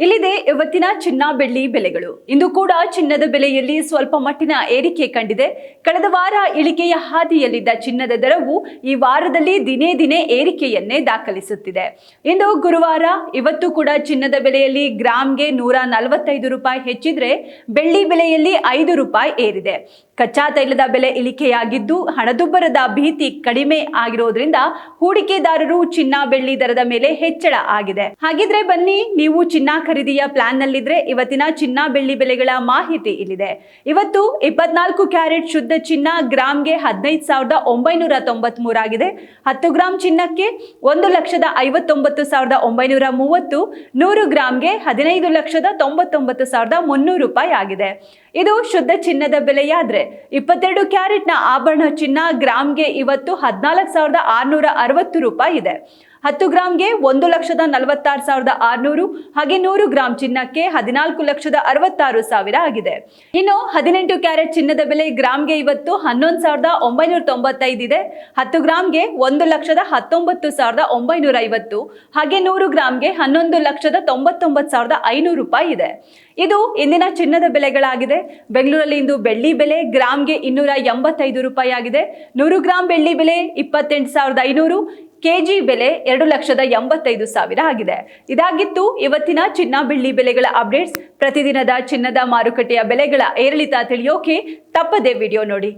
ಇಲ್ಲಿದೆ ಇವತ್ತಿನ ಚಿನ್ನ ಬೆಳ್ಳಿ ಬೆಲೆಗಳು. ಇಂದು ಕೂಡ ಚಿನ್ನದ ಬೆಲೆಯಲ್ಲಿ ಸ್ವಲ್ಪ ಮಟ್ಟಿನ ಏರಿಕೆ ಕಂಡಿದೆ. ಕಳೆದ ವಾರ ಇಳಿಕೆಯ ಹಾದಿಯಲ್ಲಿದ್ದ ಚಿನ್ನದ ದರವು ಈ ವಾರದಲ್ಲಿ ದಿನೇ ದಿನೇ ಏರಿಕೆಯನ್ನೇ ದಾಖಲಿಸುತ್ತಿದೆ. ಇಂದು ಗುರುವಾರ, ಇವತ್ತು ಕೂಡ ಚಿನ್ನದ ಬೆಲೆಯಲ್ಲಿ ಗ್ರಾಮ್ಗೆ 145 ರೂಪಾಯಿ ಹೆಚ್ಚಿದ್ರೆ ಬೆಳ್ಳಿ ಬೆಲೆಯಲ್ಲಿ 5 ರೂಪಾಯಿ ಏರಿದೆ. ಕಚ್ಚಾ ತೈಲದ ಬೆಲೆ ಇಳಿಕೆಯಾಗಿದ್ದು ಹಣದುಬ್ಬರದ ಭೀತಿ ಕಡಿಮೆ ಆಗಿರೋದ್ರಿಂದ ಹೂಡಿಕೆದಾರರು ಚಿನ್ನ ಬೆಳ್ಳಿ ದರದ ಮೇಲೆ ಹೆಚ್ಚಳ ಆಗಿದೆ. ಹಾಗಿದ್ರೆ ಬನ್ನಿ, ನೀವು ಚಿನ್ನ ಖರೀದಿಯ ಪ್ಲಾನ್ ನಲ್ಲಿದ್ರೆ ಇವತ್ತಿನ ಚಿನ್ನ ಬೆಳ್ಳಿ ಬೆಲೆಗಳ ಮಾಹಿತಿ ಇಲ್ಲಿದೆ. ಇವತ್ತು 24 ಕ್ಯಾರೆಟ್ ಶುದ್ಧ ಚಿನ್ನ ಗ್ರಾಮ್ಗೆ 15,993 ಆಗಿದೆ. 10 ಗ್ರಾಂ ಚಿನ್ನಕ್ಕೆ 1,59,930, 100 ಗ್ರಾಮ್ಗೆ 15,99,300 ರೂಪಾಯಿ ಆಗಿದೆ. ಇದು ಶುದ್ಧ ಚಿನ್ನದ ಬೆಲೆಯಾದ್ರೆ 22 ಕ್ಯಾರೆಟ್ನ ಆಭರಣ ಚಿನ್ನ ಗ್ರಾಮ್ಗೆ ಇವತ್ತು 14,660 ರೂಪಾಯಿ ಇದೆ. 10 ಗ್ರಾಮ್ಗೆ 1,46,600, ಹಾಗೆ 100 ಗ್ರಾಂ ಚಿನ್ನಕ್ಕೆ 14,66,000 ಆಗಿದೆ. ಇನ್ನು 18 ಕ್ಯಾರೆಟ್ ಚಿನ್ನದ ಬೆಲೆ ಗ್ರಾಮ್ಗೆ ಇವತ್ತು 11,995 ಇದೆ. 10 ಗ್ರಾಮ್ಗೆ 1,19,950, ಹಾಗೆ 100 ಗ್ರಾಮ್ಗೆ 11,99,500 ರೂಪಾಯಿ ಇದೆ. ಇದು ಇಂದಿನ ಚಿನ್ನದ ಬೆಲೆಗಳಾಗಿದೆ. ಬೆಂಗಳೂರಲ್ಲಿ ಇಂದು ಬೆಳ್ಳಿ ಬೆಲೆ ಗ್ರಾಮ್ಗೆ 285 ರೂಪಾಯಿ ಆಗಿದೆ. 100 ಗ್ರಾಂ ಬೆಳ್ಳಿ ಬೆಲೆ 28,500, ಕೆಜಿ ಬೆಲೆ 2,85,000 ಆಗಿದೆ. ಇದಾಗಿತ್ತು ಇವತ್ತಿನ ಚಿನ್ನ ಬೆಳ್ಳಿ ಬೆಲೆಗಳ ಅಪ್ಡೇಟ್ಸ್. ಪ್ರತಿದಿನದ ಚಿನ್ನದ ಮಾರುಕಟ್ಟೆಯ ಬೆಲೆಗಳ ಏರಿಳಿತ ತಿಳಿಯೋಕೆ ತಪ್ಪದೇ ವಿಡಿಯೋ ನೋಡಿ.